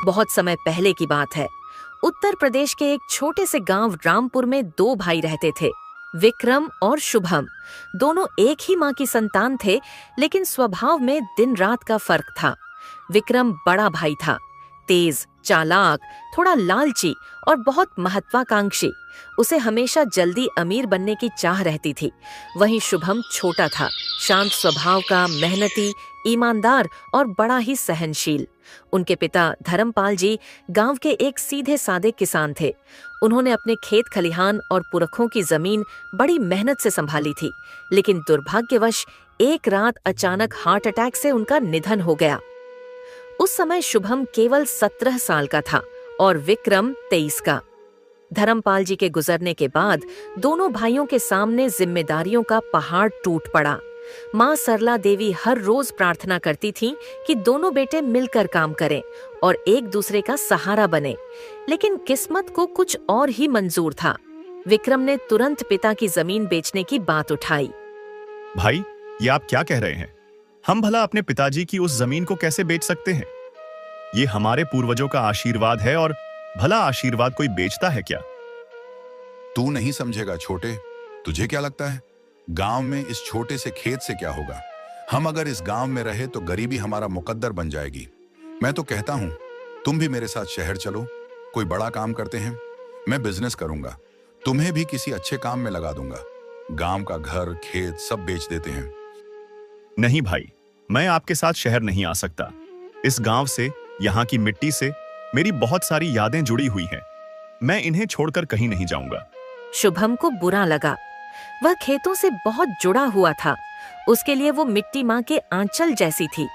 बहुत समय पहले की बात है। उत्तर प्रदेश के एक छोटे से गांव रामपुर में दो भाई रहते थे, विक्रम और शुभम। दोनों एक ही मां की संतान थे, लेकिन स्वभाव में दिन रात का फर्क था। विक्रम बड़ा भाई था, तेज, चालाक, थोड़ा लालची और बहुत महत्वाकांक्षी। उसे हमेशा जल्दी अमीर बनने की चाह रहती थी। वहीं शुभम छोटा था, शांत स्वभाव का, मेहनती, ईमानदार और बड़ा ही सहनशील। उनके पिता धर्मपाल जी गांव के एक सीधे सादे किसान थे। उन्होंने अपने खेत खलिहान और पुरखों की जमीन बड़ी मेहनत से संभाली थी, लेकिन दुर्भाग्यवश एक रात अचानक हार्ट अटैक से उनका निधन हो गया। उस समय शुभम केवल 17 साल का था और विक्रम 23 का। धर्मपाल जी के गुजरने के बाद दोनों भाइयों के सामने जिम्मेदारियों का पहाड़ टूट पड़ा। मां सरला देवी हर रोज प्रार्थना करती थीं कि दोनों बेटे मिलकर काम करें और एक दूसरे का सहारा बने, लेकिन किस्मत को कुछ और ही मंजूर था। विक्रम ने तुरंत पिता की जमीन बेचने की बात उठाई। भाई, ये आप क्या कह रहे हैं? हम भला अपने पिताजी की उस जमीन को कैसे बेच सकते हैं? ये हमारे पूर्वजों का आशीर्वाद है और भला आशीर्वाद कोई बेचता है क्या? तू नहीं समझेगा छोटे। तुझे क्या लगता है गांव में इस छोटे से खेत से क्या होगा? हम अगर इस गांव में रहे तो गरीबी हमारा मुकद्दर बन जाएगी। मैं तो कहता हूं तुम भी मेरे साथ शहर चलो, कोई बड़ा काम करते हैं। मैं बिजनेस करूंगा, तुम्हें भी किसी अच्छे काम में लगा दूंगा। गांव का घर खेत सब बेच देते हैं। नहीं भाई, मैं आपके साथ शहर नहीं आ सकता। इस गांव से, यहाँ की मिट्टी से मेरी बहुत सारी यादें जुड़ी हुई हैं। मैं इन्हें छोड़कर कहीं नहीं जाऊंगा। शुभम को बुरा लगा। वह खेतों से बहुत जुड़ा हुआ था। उसके लिए वो मिट्टी मां के आंचल जैसी थी,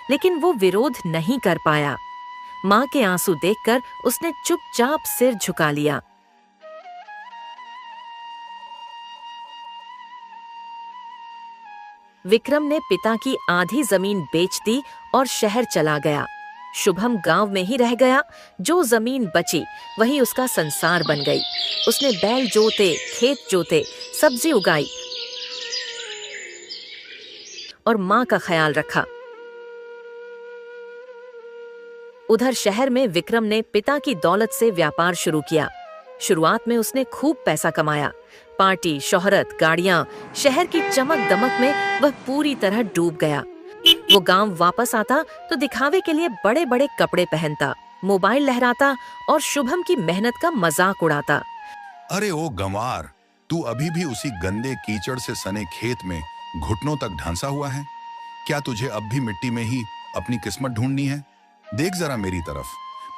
लेकिन वो विरोध नहीं कर पाया। मां के आंसू देखकर उसने चुपचाप सिर झुका लिया। विक्रम ने पिता की आधी जमीन बेच दी और शहर चला गया। शुभम गांव में ही रह गया। जो जमीन बची वही उसका संसार बन गई। उसने बैल जोते, खेत जोते, सब्जी उगाई और मां का ख्याल रखा। उधर शहर में विक्रम ने पिता की दौलत से व्यापार शुरू किया। शुरुआत में उसने खूब पैसा कमाया। पार्टी, शोहरत, गाड़ियां, शहर की चमक दमक में वह पूरी तरह डूब गया। वो गांव वापस आता तो दिखावे के लिए बड़े बड़े कपड़े पहनता, मोबाइल लहराता और शुभम की मेहनत का मजाक उड़ाता। अरे ओ गंवार, तू अभी भी उसी गंदे कीचड़ से सने खेत में घुटनों तक ढांसा हुआ है? क्या तुझे अब भी मिट्टी में ही अपनी किस्मत ढूंढनी है? देख जरा मेरी तरफ।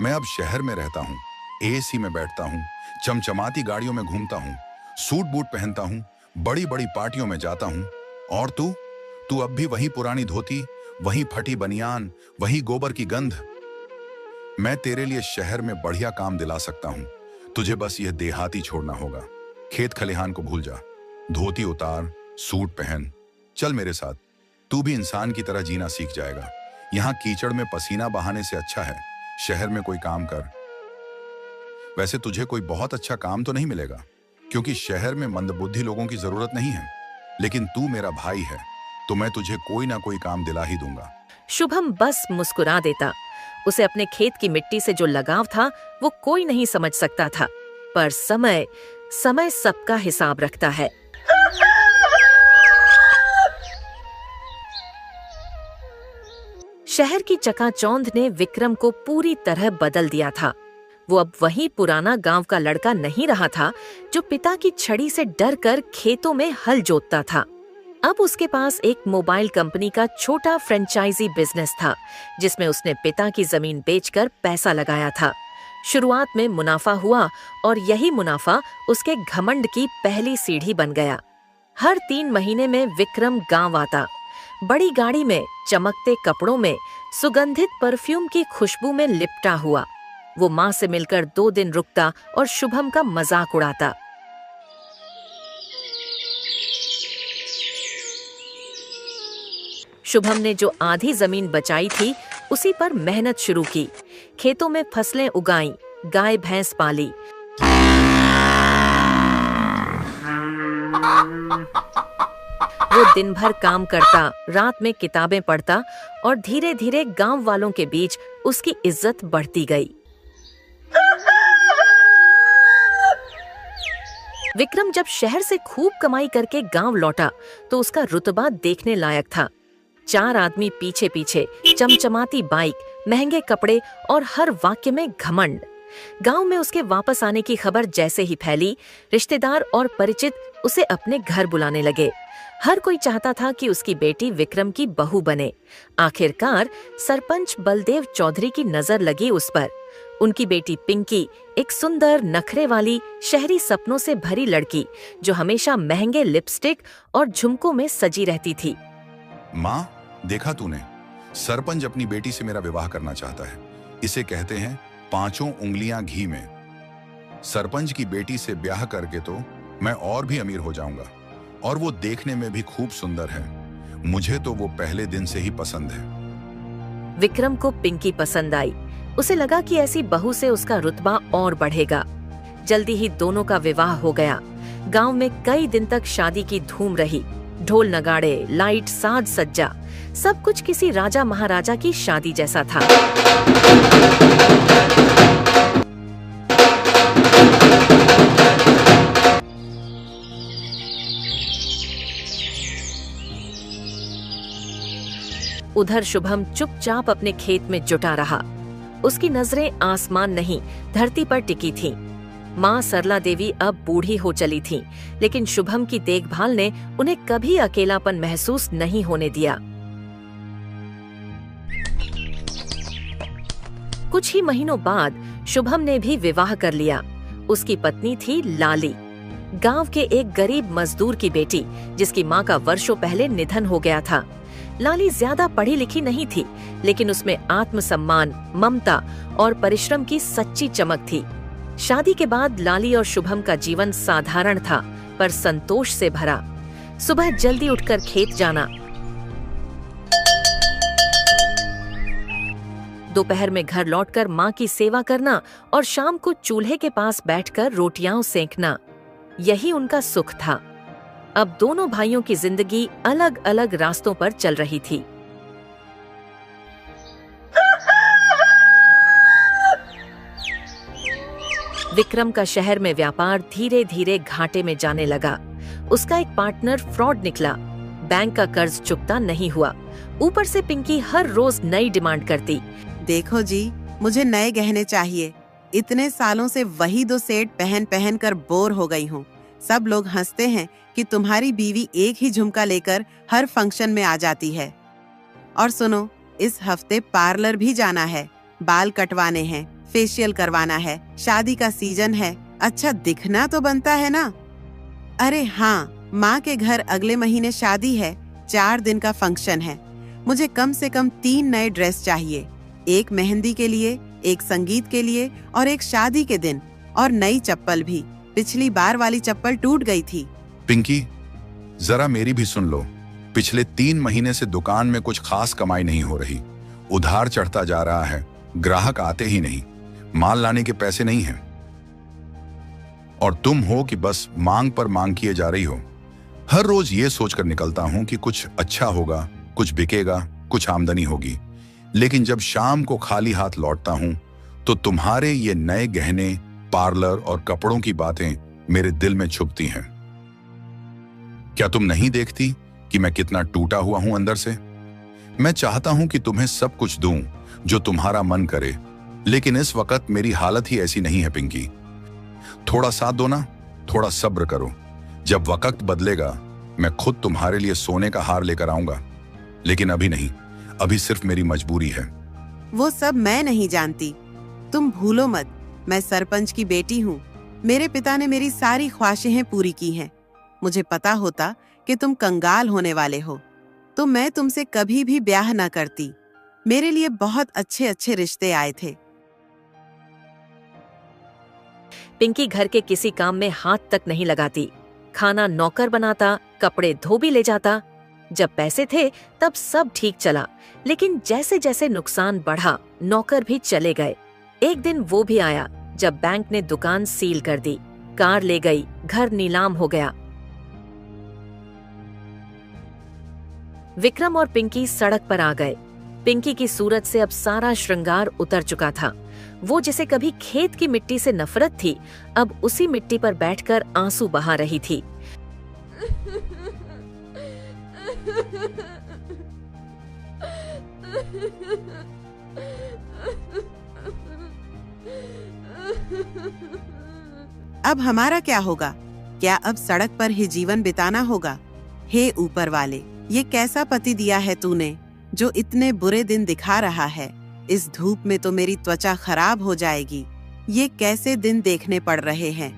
मैं अब शहर में रहता हूँ, एसी में बैठता हूँ, चमचमाती गाड़ियों में घूमता हूँ, सूट बूट पहनता हूँ, बड़ी बड़ी पार्टियों में जाता हूँ। और तू अब भी वही पुरानी धोती, वही फटी बनियान, वही गोबर की गंध। मैं तेरे लिए शहर में बढ़िया काम दिला सकता हूँ। तुझे बस यह देहाती छोड़ना होगा। खेत खलिहान को भूल जा, धोती उतार, सूट पहन, चल मेरे साथ। तू भी इंसान की तरह जीना सीख जाएगा। यहाँ कीचड़ में पसीना बहाने से अच्छा है शहर में कोई काम कर। वैसे तुझे कोई बहुत अच्छा काम तो नहीं मिलेगा, क्योंकि शहर में मंदबुद्धि लोगों की जरूरत नहीं है, लेकिन तू मेरा भाई है तो मैं तुझे कोई ना कोई काम दिला ही दूंगा। शुभम बस मुस्कुरा देता। उसे अपने खेत की मिट्टी से जो लगाव था वो कोई नहीं समझ सकता था, पर समय सबका हिसाब रखता है। शहर की चकाचौंध ने विक्रम को पूरी तरह बदल दिया था। वो अब वही पुराना गांव का लड़का नहीं रहा था जो पिता की छड़ी से डरकर खेतों में हल जोतता था। अब उसके पास एक मोबाइल कंपनी का छोटा फ्रेंचाइजी बिजनेस था, जिसमें उसने पिता की जमीन बेचकर पैसा लगाया था। शुरुआत में मुनाफा हुआ और यही मुनाफा उसके घमंड की पहली सीढ़ी बन गया। हर 3 महीने में विक्रम गांव आता, बड़ी गाड़ी में, चमकते कपड़ों में, सुगंधित परफ्यूम की खुशबू में लिपटा हुआ। वो मां से मिलकर 2 दिन रुकता और शुभम का मजाक उड़ाता। शुभम ने जो आधी जमीन बचाई थी उसी पर मेहनत शुरू की। खेतों में फसलें उगाई, गाय भैंस पाली। वो दिन भर काम करता, रात में किताबें पढ़ता और धीरे धीरे गांव वालों के बीच उसकी इज्जत बढ़ती गई। विक्रम जब शहर से खूब कमाई करके गांव लौटा तो उसका रुतबा देखने लायक था। 4 आदमी पीछे पीछे, चमचमाती बाइक, महंगे कपड़े और हर वाक्य में घमंड। गांव में उसके वापस आने की खबर जैसे ही फैली, रिश्तेदार और परिचित उसे अपने घर बुलाने लगे। हर कोई चाहता था कि उसकी बेटी विक्रम की बहू बने। आखिरकार सरपंच बलदेव चौधरी की नजर लगी उस पर। उनकी बेटी पिंकी एक सुंदर, नखरे वाली, शहरी सपनों से भरी लड़की जो हमेशा महंगे लिपस्टिक और झुमकों में सजी रहती थी। माँ, देखा तूने, सरपंच अपनी बेटी से मेरा विवाह करना चाहता है। इसे कहते हैं 5 उंगलियां घी में। सरपंच की बेटी से ब्याह करके तो मैं और भी अमीर हो जाऊंगा, और वो देखने में भी खूब सुंदर है। मुझे तो वो पहले दिन से ही पसंद है। विक्रम को पिंकी पसंद आई। उसे लगा कि ऐसी बहू से उसका रुतबा और बढ़ेगा। जल्दी ही दोनों का विवाह हो गया। गांव में कई दिन तक शादी की धूम रही। ढोल नगाड़े, लाइट, साज सज्जा, सब कुछ किसी राजा महाराजा की शादी जैसा था। उधर शुभम चुपचाप अपने खेत में जुटा रहा। उसकी नजरें आसमान नहीं, धरती पर टिकी थीं। माँ सरला देवी अब बूढ़ी हो चली थीं, लेकिन शुभम की देखभाल ने उन्हें कभी अकेलापन महसूस नहीं होने दिया। कुछ ही महीनों बाद शुभम ने भी विवाह कर लिया। उसकी पत्नी थी लाली, गांव के एक गरीब मजदूर की बेटी, जिसकी माँ का वर्षों पहले निधन हो गया था। लाली ज्यादा पढ़ी लिखी नहीं थी, लेकिन उसमें आत्मसम्मान, ममता और परिश्रम की सच्ची चमक थी। शादी के बाद लाली और शुभम का जीवन साधारण था, पर संतोष से भरा। सुबह जल्दी उठकर खेत जाना, दोपहर में घर लौटकर माँ की सेवा करना और शाम को चूल्हे के पास बैठकर रोटियां सेंकना, यही उनका सुख था। अब दोनों भाइयों की जिंदगी अलग अलग रास्तों पर चल रही थी। विक्रम का शहर में व्यापार धीरे धीरे घाटे में जाने लगा। उसका एक पार्टनर फ्रॉड निकला। बैंक का कर्ज चुकता नहीं हुआ। ऊपर से पिंकी हर रोज नई डिमांड करती। देखो जी, मुझे नए गहने चाहिए। इतने सालों से वही 2 सेट पहन पहन कर बोर हो गई हूँ। सब लोग हंसते हैं कि तुम्हारी बीवी एक ही झुमका लेकर हर फंक्शन में आ जाती है। और सुनो, इस हफ्ते पार्लर भी जाना है, बाल कटवाने हैं, फेशियल करवाना है, शादी का सीजन है, अच्छा दिखना तो बनता है ना। अरे हाँ, माँ के घर अगले महीने शादी है, 4 दिन का फंक्शन है। मुझे कम से कम 3 नए ड्रेस चाहिए, एक मेहंदी के लिए, एक संगीत के लिए और एक शादी के दिन, और नई चप्पल भी। पिछली बार वाली चप्पल टूट गई थी। पिंकी, जरा मेरी भी सुन लो। पिछले 3 महीने से दुकान में कुछ खास कमाई नहीं हो रही। उधार चढ़ता जा रहा है, ग्राहक आते ही नहीं, माल लाने के पैसे नहीं हैं। और तुम हो कि बस मांग पर मांग किए जा रही हो। हर रोज ये सोचकर निकलता हूं कि कुछ अच्छा होगा, कुछ बिकेगा, कुछ आमदनी होगी, लेकिन जब शाम को खाली हाथ लौटता हूं तो तुम्हारे ये नए गहने, पार्लर और कपड़ों की बातें मेरे दिल में छुपती हैं। क्या तुम नहीं देखती कि मैं कितना टूटा हुआ हूं अंदर से? मैं चाहता हूं कि तुम्हें सब कुछ दूं जो तुम्हारा मन करे, लेकिन इस वक्त मेरी हालत ही ऐसी नहीं है पिंकी। थोड़ा साथ दो ना, थोड़ा सब्र करो। जब वक्त बदलेगा मैं खुद तुम्हारे लिए सोने का हार लेकर आऊंगा, लेकिन अभी नहीं, अभी सिर्फ मेरी मजबूरी है। वो सब मैं नहीं जानती। तुम भूलो मत, मैं सरपंच की बेटी हूँ। मेरे पिता ने मेरी सारी ख्वाहिशें पूरी की हैं। मुझे पता होता कि तुम कंगाल होने वाले हो तो मैं तुमसे कभी भी ब्याह न करती। मेरे लिए बहुत अच्छे अच्छे रिश्ते आए थे। पिंकी घर के किसी काम में हाथ तक नहीं लगाती। खाना नौकर बनाता, कपड़े धो भी ले जाता। जब पैसे थे तब सब ठीक चला, लेकिन जैसे जैसे नुकसान बढ़ा, नौकर भी चले गए। एक दिन वो भी आया जब बैंक ने दुकान सील कर दी, कार ले गई, घर नीलाम हो गया। विक्रम और पिंकी सड़क पर आ गए। पिंकी की सूरत से अब सारा श्रृंगार उतर चुका था। वो जिसे कभी खेत की मिट्टी से नफरत थी, अब उसी मिट्टी पर बैठकर आंसू बहा रही थी। अब हमारा क्या होगा? क्या अब सड़क पर ही जीवन बिताना होगा? हे ऊपर वाले, ये कैसा पति दिया है तूने, जो इतने बुरे दिन दिखा रहा है। इस धूप में तो मेरी त्वचा खराब हो जाएगी। ये कैसे दिन देखने पड़ रहे हैं।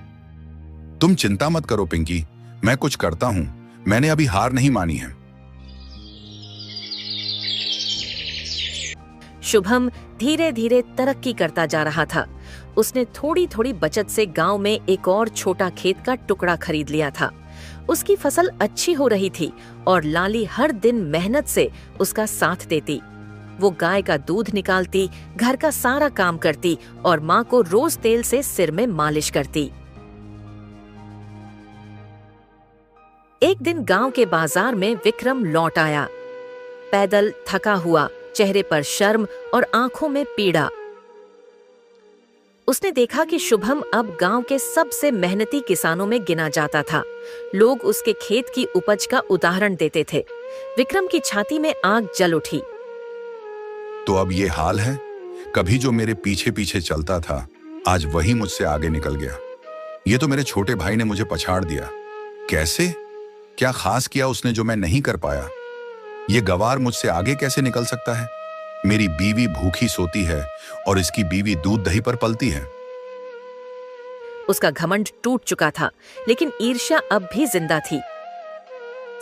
तुम चिंता मत करो पिंकी, मैं कुछ करता हूँ। मैंने अभी हार नहीं मानी है। शुभम धीरे धीरे तरक्की करता जा रहा था। उसने थोड़ी थोड़ी बचत से गांव में एक और छोटा खेत का टुकड़ा खरीद लिया था। उसकी फसल अच्छी हो रही थी और लाली हर दिन मेहनत से उसका साथ देती। वो गाय का दूध निकालती, घर का सारा काम करती और माँ को रोज तेल से सिर में मालिश करती। एक दिन गांव के बाजार में विक्रम लौट आया, पैदल थका हुआ, चेहरे पर शर्म और आंखों में पीड़ा। उसने देखा कि शुभम अब गांव के सबसे मेहनती किसानों में गिना जाता था। लोग उसके खेत की उपज का उदाहरण देते थे। विक्रम की छाती में आग जल उठी। तो अब ये हाल है? कभी जो मेरे पीछे पीछे चलता था, आज वही मुझसे आगे निकल गया। ये तो मेरे छोटे भाई ने मुझे पछाड़ दिया। कैसे? क्या खास किया उसने जो मैं नहीं कर पाया? ये गवार मुझसे आगे कैसे निकल सकता है? मेरी बीवी भूखी सोती है और इसकी बीवी दूध दही पर पलती है। उसका घमंड टूट चुका था, लेकिन ईर्ष्या अब भी जिंदा थी।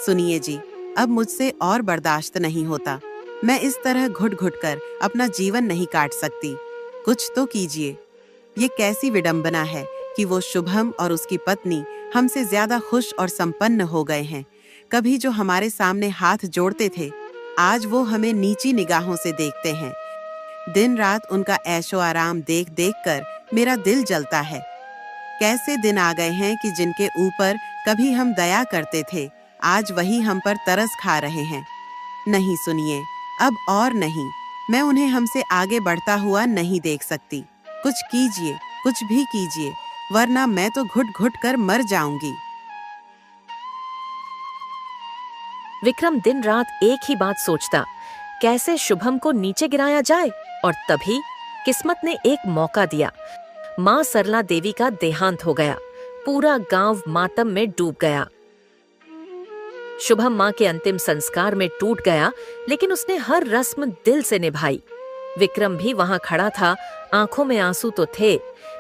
सुनिए जी, अब मुझसे और बर्दाश्त नहीं होता। मैं इस तरह घुट घुट कर अपना जीवन नहीं काट सकती। कुछ तो कीजिए। ये कैसी विडंबना है कि वो शुभम और उसकी पत्नी हमसे ज्यादा खुश और संपन्न हो गए हैं। कभी जो हमारे सामने हाथ जोड़ते थे, आज वो हमें नीची निगाहों से देखते हैं। दिन रात उनका ऐशो आराम देख देख कर मेरा दिल जलता है। कैसे दिन आ गए हैं कि जिनके ऊपर कभी हम दया करते थे, आज वही हम पर तरस खा रहे हैं। नहीं सुनिए, अब और नहीं। मैं उन्हें हमसे आगे बढ़ता हुआ नहीं देख सकती। कुछ कीजिए, कुछ भी कीजिए, वरना मैं तो घुट घुट कर मर जाऊंगी। विक्रम दिन रात एक ही बात सोचता, कैसे शुभम को नीचे गिराया जाए। और तभी किस्मत ने एक मौका दिया। माँ सरला देवी का देहांत हो गया। पूरा गांव मातम में डूब गया। शुभम माँ के अंतिम संस्कार में टूट गया, लेकिन उसने हर रस्म दिल से निभाई। विक्रम भी वहां खड़ा था। आंखों में आंसू तो थे,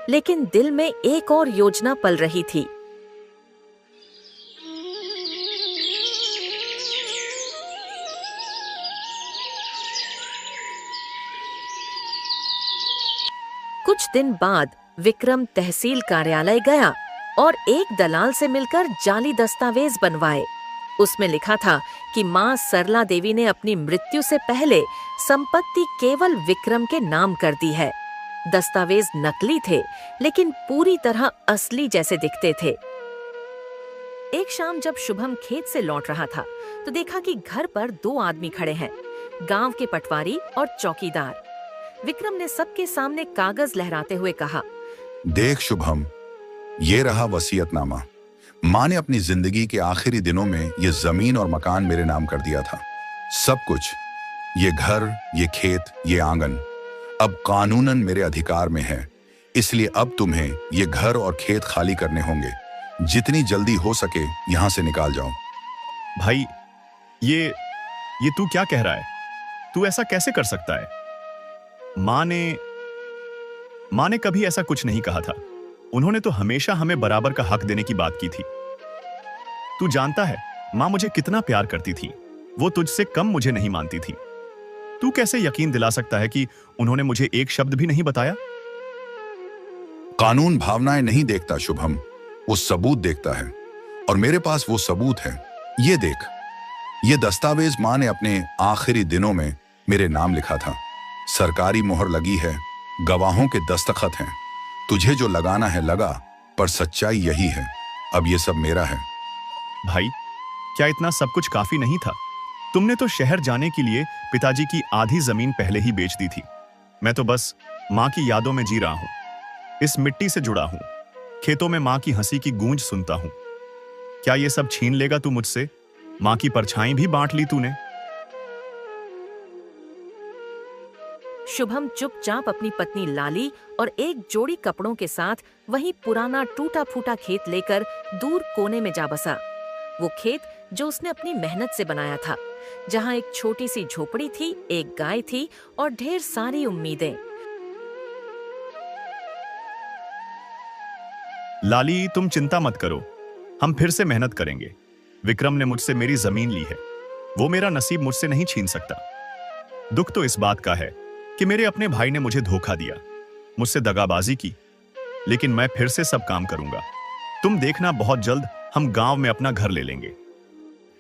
लेकिन दिल में एक और योजना पल रही थी। कुछ दिन बाद विक्रम तहसील कार्यालय गया और एक दलाल से मिलकर जाली दस्तावेज बनवाए। उसमें लिखा था कि मां सरला देवी ने अपनी मृत्यु से पहले संपत्ति केवल विक्रम के नाम कर दी है। दस्तावेज नकली थे, लेकिन पूरी तरह असली जैसे दिखते थे। एक शाम जब शुभम खेत से लौट रहा था, तो देखा कि घर पर 2 आदमी खड़े हैं, गांव के पटवारी और चौकीदार। विक्रम ने सबके सामने कागज लहराते हुए कहा, देख शुभम, ये रहा वसीयतनामा। माँ ने अपनी जिंदगी के आखिरी दिनों में ये जमीन और मकान मेरे नाम कर दिया था। सब कुछ, ये घर, ये खेत, ये आंगन, अब कानूनन मेरे अधिकार में है। इसलिए अब तुम्हें ये घर और खेत खाली करने होंगे। जितनी जल्दी हो सके यहां से निकाल जाओ। भाई, ये तू क्या कह रहा है? तू ऐसा कैसे कर सकता है? माँ ने कभी ऐसा कुछ नहीं कहा था। उन्होंने तो हमेशा हमें बराबर का हक देने की बात की थी। तू जानता है माँ मुझे कितना प्यार करती थी। वो तुझसे कम मुझे नहीं मानती थी। तू कैसे यकीन दिला सकता है कि उन्होंने मुझे एक शब्द भी नहीं बताया? कानून भावनाएं नहीं देखता शुभम, वो सबूत देखता है। और मेरे पास वो सबूत है। ये देख, ये दस्तावेज माँ ने अपने आखिरी दिनों में मेरे नाम लिखा था। सरकारी मोहर लगी है, गवाहों के दस्तखत हैं। तुझे जो लगाना है लगा, पर सच्चाई यही है। अब ये सब मेरा है। भाई, क्या इतना सब कुछ काफी नहीं था? तुमने तो शहर जाने के लिए पिताजी की आधी जमीन पहले ही बेच दी थी। मैं तो बस माँ की यादों में जी रहा हूं, इस मिट्टी से जुड़ा हूं, खेतों में माँ की हंसी की गूंज सुनता हूं। क्या ये सब छीन लेगा तू मुझसे? माँ की परछाई भी बांट ली तूने। शुभम चुपचाप अपनी पत्नी लाली और एक जोड़ी कपड़ों के साथ वही पुराना टूटा फूटा खेत लेकर दूर कोने में जा बसा। वो खेत जो उसने अपनी मेहनत से बनाया था, जहां एक छोटी सी झोपड़ी थी, एक गाय थी और ढेर सारी उम्मीदें। लाली, तुम चिंता मत करो, हम फिर से मेहनत करेंगे। विक्रम ने मुझसे मेरी जमीन ली है, वो मेरा नसीब मुझसे नहीं छीन सकता। दुख तो इस बात का है कि मेरे अपने भाई ने मुझे धोखा दिया, मुझसे दगाबाजी की, लेकिन मैं फिर से सब काम करूंगा। तुम देखना, बहुत जल्द हम गांव में अपना घर ले लेंगे।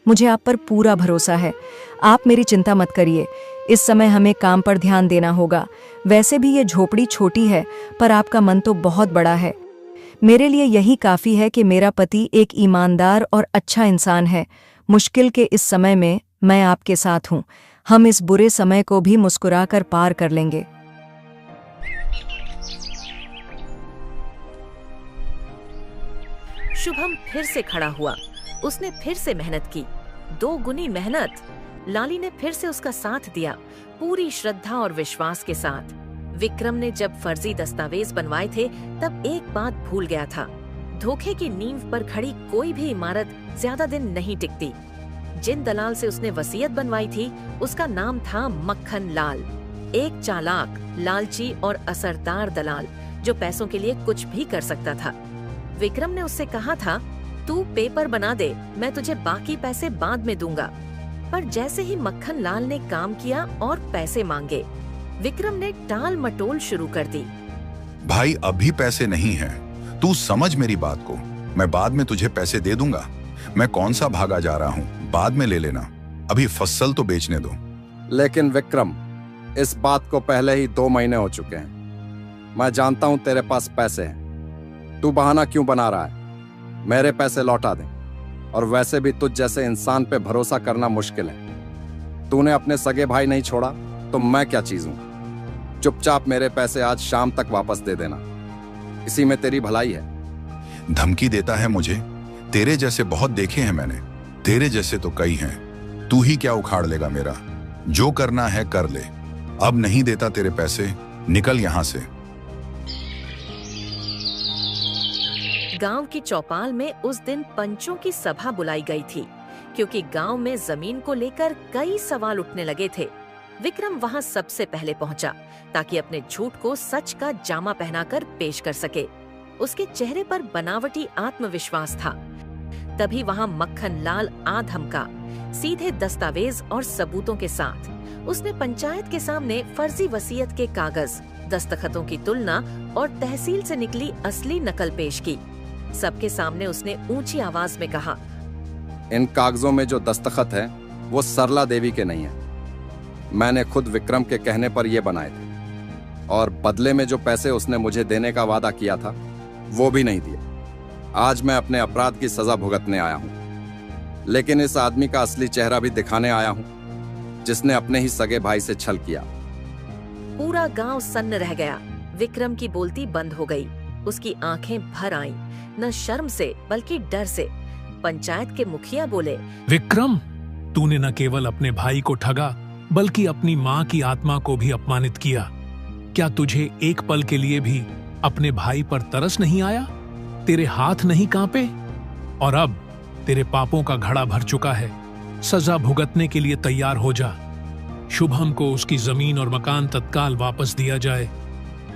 मुझे आप पर पूरा भरोसा है, आप मेरी चिंता मत करिए। इस समय हमें काम पर ध्यान देना होगा। वैसे भी ये झोपड़ी छोटी है, पर आपका मन तो बहुत बड़ा है। मेरे लिए यही काफी है कि मेरा पति एक ईमानदार और अच्छा इंसान है। मुश्किल के इस समय में मैं आपके साथ हूँ। हम इस बुरे समय को भी मुस्कुराकर पार कर लेंगे। शुभम फिर से खड़ा हुआ। उसने फिर से मेहनत की, 2 गुनी मेहनत। लाली ने फिर से उसका साथ दिया, पूरी श्रद्धा और विश्वास के साथ। विक्रम ने जब फर्जी दस्तावेज बनवाए थे, तब एक बात भूल गया था। धोखे की नींव पर खड़ी कोई भी इमारत ज्यादा दिन नहीं टिकती। जिन दलाल से उसने वसीयत बनवाई थी, उसका नाम था मक्खन लाल। एक चालाक, लालची और असरदार दलाल जो पैसों के लिए कुछ भी कर सकता था। विक्रम ने उससे कहा था, तू पेपर बना दे, मैं तुझे बाकी पैसे बाद में दूंगा। पर जैसे ही मक्खन लाल ने काम किया और पैसे मांगे, विक्रम ने टाल मटोल शुरू कर दी। भाई, अभी पैसे नहीं हैं, तू समझ मेरी बात को। मैं बाद में तुझे पैसे दे दूंगा। मैं कौन सा भागा जा रहा हूँ, बाद में ले लेना। अभी फसल तो बेचने दो। लेकिन विक्रम, इस बात को पहले ही 2 महीने हो चुके हैं। मैं जानता हूं तेरे पास पैसे हैं। तू बहाना क्यों बना रहा है? मेरे पैसे लौटा दे। और वैसे भी तुझ जैसे इंसान पे भरोसा करना मुश्किल है। तूने अपने सगे भाई नहीं छोड़ा तो मैं क्या चीज हूं? चुपचाप मेरे पैसे आज शाम तक वापस दे देना, इसी में तेरी भलाई है। धमकी देता है मुझे? तेरे जैसे बहुत देखे हैं मैंने, तेरे जैसे तो कई हैं। तू ही क्या उखाड़ लेगा मेरा? जो करना है कर ले। अब नहीं देता तेरे पैसे, निकल यहां से। गांव की चौपाल में उस दिन पंचों की सभा बुलाई गई थी, क्योंकि गांव में जमीन को लेकर कई सवाल उठने लगे थे। विक्रम वहां सबसे पहले पहुंचा, ताकि अपने झूठ को सच का जामा पहनाकर पेश कर सके। उसके चेहरे पर बनावटी आत्मविश्वास था। तभी वहां मक्खन लाल आ धमका, सीधे दस्तावेज और सबूतों के साथ। उसने पंचायत के सामने फर्जी वसीयत के कागज, दस्तखतों की तुलना और तहसील से निकली असली नकल पेश की। सबके सामने उसने ऊंची आवाज में कहा, इन कागजों में जो दस्तखत है वो सरला देवी के नहीं है। मैंने खुद विक्रम के कहने पर ये बनाए थे, और बदले में जो पैसे उसने मुझे देने का वादा किया था वो भी नहीं दिए। आज मैं अपने अपराध की सजा भुगतने आया हूँ, लेकिन इस आदमी का असली चेहरा भी दिखाने आया हूँ, जिसने अपने ही सगे भाई से छल किया। पूरा गांव सन्न रह गया। विक्रम की बोलती बंद हो गई। उसकी आंखें भर आईं, न शर्म से बल्कि डर से। पंचायत के मुखिया बोले, विक्रम, तूने न केवल अपने भाई को ठगा, बल्कि अपनी माँ की आत्मा को भी अपमानित किया। क्या तुझे एक पल के लिए भी अपने भाई पर तरस नहीं आया? तेरे हाथ नहीं कांपे? और अब तेरे पापों का घड़ा भर चुका है। सजा भुगतने के लिए तैयार हो जा। शुभम को उसकी जमीन और मकान तत्काल वापस दिया जाए।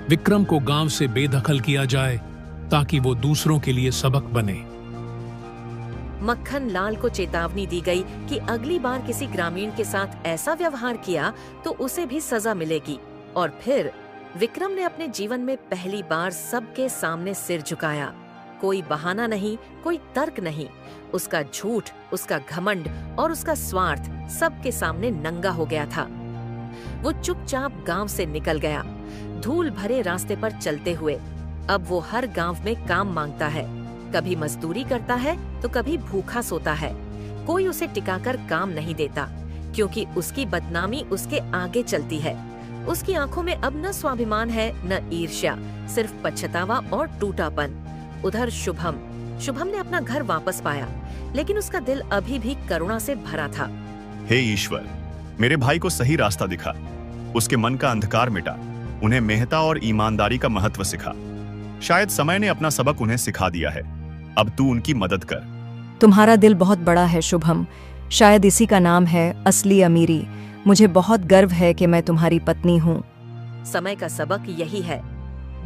विक्रम को गांव से बेदखल किया जाए, ताकि वो दूसरों के लिए सबक बने। मक्खन लाल को चेतावनी दी गई कि अगली बार किसी ग्रामीण के साथ ऐसा व्यवहार किया तो उसे भी सजा मिलेगी। और फिर विक्रम ने अपने जीवन में पहली बार सबके सामने सिर झुकाया। कोई बहाना नहीं, कोई तर्क नहीं। उसका झूठ, उसका घमंड और उसका स्वार्थ सबके सामने नंगा हो गया था। वो चुपचाप गांव से निकल गया, धूल भरे रास्ते पर चलते हुए। अब वो हर गांव में काम मांगता है। कभी मजदूरी करता है तो कभी भूखा सोता है। कोई उसे टिकाकर काम नहीं देता। क्योंकि उसकी बदनामी उसके आगे चलती है। उसकी आंखों में अब न स्वाभिमान है न ईर्ष्या, सिर्फ पछतावा और टूटापन। उधर शुभम ने अपना घर वापस पाया, लेकिन उसका दिल अभी भी करुणा से भरा था। हे ईश्वर, मेरे भाई को सही रास्ता दिखा, उसके मन का अंधकार मिटा, उन्हें मेहनत और ईमानदारी का महत्व सिखा। शायद समय ने अपना सबक उन्हें सिखा दिया है। अब तू उनकी मदद कर। तुम्हारा दिल बहुत बड़ा है शुभम, शायद इसी का नाम है असली अमीरी। मुझे बहुत गर्व है कि मैं तुम्हारी पत्नी हूँ। समय का सबक यही है,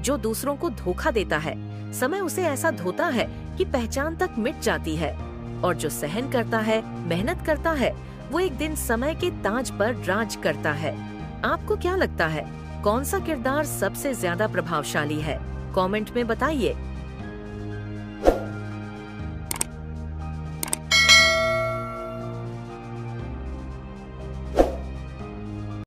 जो दूसरों को धोखा देता है, समय उसे ऐसा धोता है कि पहचान तक मिट जाती है, और जो सहन करता है, मेहनत करता है, वो एक दिन समय के ताज पर राज करता है। आपको क्या लगता है, कौन सा किरदार सबसे ज्यादा प्रभावशाली है? कमेंट में बताइए।